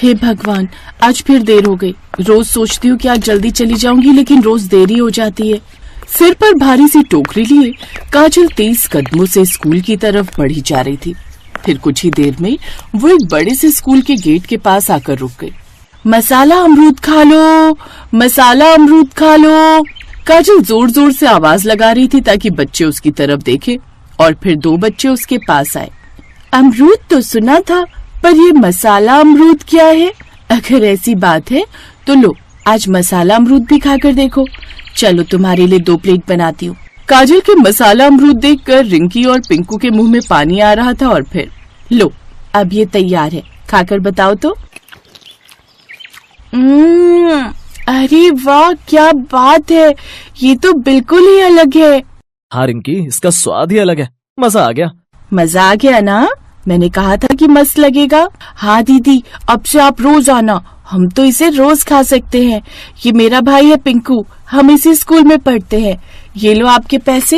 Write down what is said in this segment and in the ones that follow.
हे भगवान, आज फिर देर हो गई। रोज सोचती हूँ कि आज जल्दी चली जाऊंगी, लेकिन रोज देरी हो जाती है। सिर पर भारी सी टोकरी लिए काजल तेज कदमों से स्कूल की तरफ बढ़ी जा रही थी। फिर कुछ ही देर में वो एक बड़े से स्कूल के गेट के पास आकर रुक गई। मसाला अमरूद खा लो, मसाला अमरूद खा लो। काजल जोर जोर से आवाज लगा रही थी ताकि बच्चे उसकी तरफ देखें, और फिर 2 बच्चे उसके पास आए। अमरूद तो सुना था, पर ये मसाला अमरूद क्या है? अगर ऐसी बात है तो लो, आज मसाला अमरूद भी खाकर देखो। चलो तुम्हारे लिए 2 प्लेट बनाती हूँ। काजल के मसाला अमरूद देखकर रिंकी और पिंकू के मुंह में पानी आ रहा था। और फिर लो, अब ये तैयार है, खाकर बताओ तो। अरे वाह, क्या बात है, ये तो बिल्कुल ही अलग है। हाँ रिंकी, इसका स्वाद ही अलग है। मजा आ गया। मजा आ गया ना? मैंने कहा था कि मस्त लगेगा। हाँ दीदी, अब से आप रोज आना, हम तो इसे रोज खा सकते हैं। ये मेरा भाई है पिंकू, हम इसी स्कूल में पढ़ते हैं। ये लो आपके पैसे।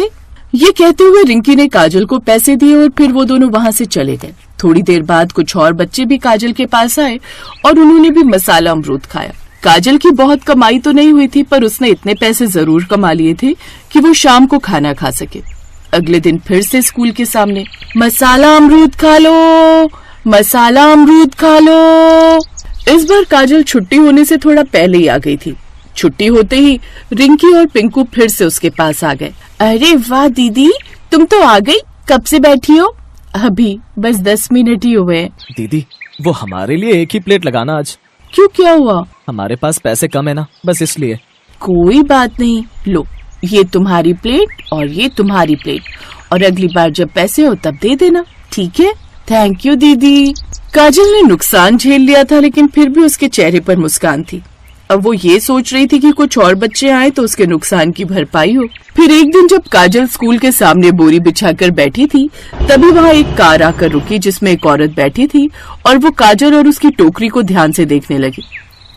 ये कहते हुए रिंकी ने काजल को पैसे दिए और फिर वो दोनों वहाँ से चले गए। थोड़ी देर बाद कुछ और बच्चे भी काजल के पास आए और उन्होंने भी मसाला अमरूद खाया। काजल की बहुत कमाई तो नहीं हुई थी, पर उसने इतने पैसे जरूर कमा लिए थे कि वो शाम को खाना खा सके। अगले दिन फिर से स्कूल के सामने मसाला अमरूद खा लो, मसाला अमरूद खा लो। इस बार काजल छुट्टी होने से थोड़ा पहले ही आ गई थी। छुट्टी होते ही रिंकी और पिंकू फिर से उसके पास आ गए। अरे वाह दीदी, तुम तो आ गई, कब से बैठी हो? अभी बस 10 मिनट ही हुए। दीदी, वो हमारे लिए एक ही प्लेट लगाना आज। क्यों, क्या हुआ? हमारे पास पैसे कम है ना, बस इसलिए। कोई बात नहीं, लो ये तुम्हारी प्लेट और ये तुम्हारी प्लेट, और अगली बार जब पैसे हो तब दे देना, ठीक है? थैंक यू दीदी। काजल ने नुकसान झेल लिया था, लेकिन फिर भी उसके चेहरे पर मुस्कान थी। अब वो ये सोच रही थी कि कुछ और बच्चे आए तो उसके नुकसान की भरपाई हो। फिर एक दिन जब काजल स्कूल के सामने बोरी बिछाकर बैठी थी, तभी वहाँ एक कार आकर रुकी जिसमें एक औरत बैठी थी, और वो काजल और उसकी टोकरी को ध्यान से देखने लगी।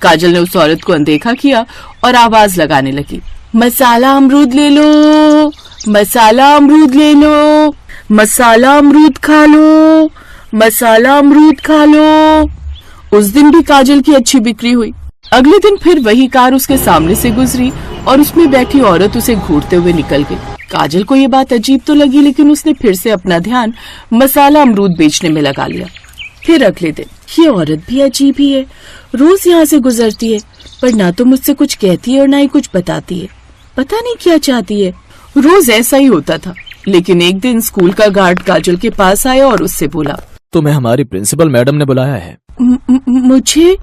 काजल ने उस औरत को अनदेखा किया और आवाज लगाने लगी, मसाला अमरूद ले लो, मसाला अमरूद ले लो, मसाला अमरूद खा लो, मसाला अमरूद खा लो। उस दिन भी काजल की अच्छी बिक्री हुई। अगले दिन फिर वही कार उसके सामने से गुजरी और उसमें बैठी औरत उसे घूरते हुए निकल गई। काजल को ये बात अजीब तो लगी, लेकिन उसने फिर से अपना ध्यान मसाला अमरूद बेचने में लगा लिया। फिर अगले दिन, ये औरत भी अजीब ही है, रोज यहाँ से गुजरती है, पर ना तो मुझसे कुछ कहती है और ना ही कुछ बताती है। पता नहीं क्या चाहती है। रोज ऐसा ही होता था, लेकिन एक दिन स्कूल का गार्ड काजल के पास आया और उससे बोला, तुम्हें हमारी प्रिंसिपल मैडम ने बुलाया है। मुझे?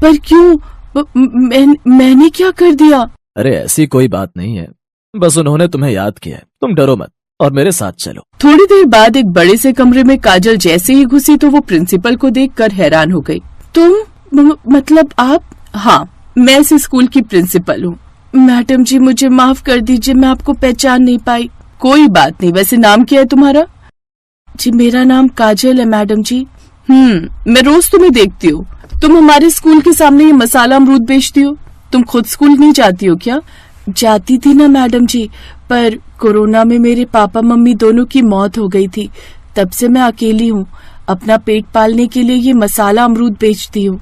पर क्यों? मैंने क्या कर दिया? अरे ऐसी कोई बात नहीं है, बस उन्होंने तुम्हें याद किया है। तुम डरो मत और मेरे साथ चलो। थोड़ी देर बाद एक बड़े से कमरे में काजल जैसे ही घुसी तो वो प्रिंसिपल को देखकर हैरान हो गई। तुम मतलब आप? हाँ, मैं इस स्कूल की प्रिंसिपल हूँ। मैडम जी मुझे माफ कर दीजिए, मैं आपको पहचान नहीं पाई। कोई बात नहीं, वैसे नाम क्या है तुम्हारा? जी मेरा नाम काजल है मैडम जी। मैं रोज तुम्हें देखती हूँ, तुम हमारे स्कूल के सामने ये मसाला अमरूद बेचती हो। तुम खुद स्कूल नहीं जाती हो क्या? जाती थी ना मैडम जी, पर कोरोना में मेरे पापा मम्मी दोनों की मौत हो गई थी, तब से मैं अकेली हूँ। अपना पेट पालने के लिए ये मसाला अमरूद बेचती हूँ।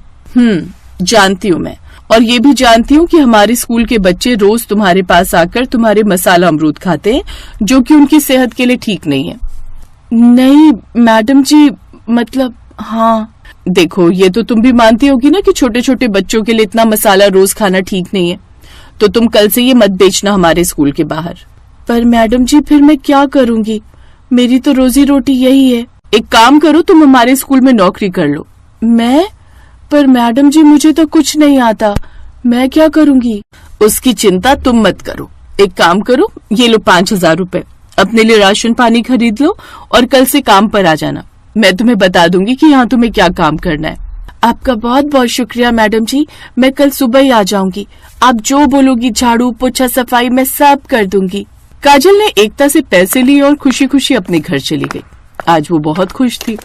जानती हूँ मैं, और ये भी जानती हूँ कि हमारे स्कूल के बच्चे रोज तुम्हारे पास आकर तुम्हारे मसाला अमरूद खाते हैं, जो कि उनकी सेहत के लिए ठीक नहीं है। नहीं मैडम जी, मतलब हाँ। देखो, ये तो तुम भी मानती होगी ना कि छोटे छोटे बच्चों के लिए इतना मसाला रोज खाना ठीक नहीं है, तो तुम कल से ये मत बेचना हमारे स्कूल के बाहर। पर मैडम जी फिर मैं क्या करूँगी, मेरी तो रोजी रोटी यही है। एक काम करो, तुम हमारे स्कूल में नौकरी कर लो। मैं? पर मैडम जी मुझे तो कुछ नहीं आता, मैं क्या करूँगी? उसकी चिंता तुम मत करो। एक काम करो, ये लो 5000 रुपए, अपने लिए राशन पानी खरीद लो और कल से काम पर आ जाना। मैं तुम्हें बता दूंगी कि यहाँ तुम्हें क्या काम करना है। आपका बहुत बहुत शुक्रिया मैडम जी, मैं कल सुबह ही आ जाऊंगी। आप जो बोलोगी, झाड़ू पोछा सफाई मैं सब कर दूंगी। काजल ने एकता से पैसे लिए और खुशी खुशी अपने घर चली गई। आज वो बहुत खुश थी।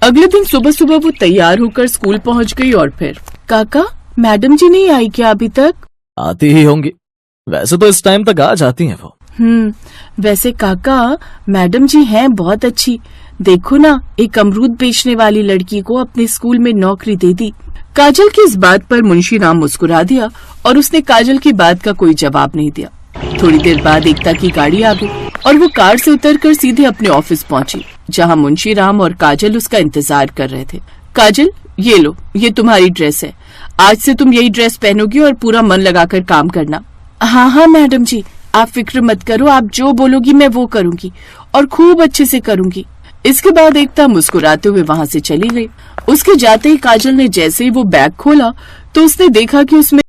अगले दिन सुबह सुबह वो तैयार होकर स्कूल पहुँच गई और फिर, काका मैडम जी नहीं आई क्या अभी तक? आती ही होंगी, वैसे तो इस टाइम तक आ जाती हैं वो। वैसे काका मैडम जी हैं बहुत अच्छी। देखो ना, एक अमरूद बेचने वाली लड़की को अपने स्कूल में नौकरी दे दी। काजल की इस बात पर मुंशीराम मुस्कुरा दिया और उसने काजल की बात का कोई जवाब नहीं दिया। थोड़ी देर बाद एकता की गाड़ी आ गई और वो कार से उतरकर सीधे अपने ऑफिस पहुंची, जहां मुंशीराम और काजल उसका इंतजार कर रहे थे। काजल, ये लो, ये तुम्हारी ड्रेस है। आज से तुम यही ड्रेस पहनोगी और पूरा मन लगाकर काम करना। हाँ हाँ मैडम जी, आप फिक्र मत करो, आप जो बोलोगी मैं वो करूंगी और खूब अच्छे से करूंगी। इसके बाद एकता मुस्कुराते हुए वहां से चली गई। उसके जाते ही काजल ने जैसे ही वो बैग खोला तो उसने देखा कि उसमें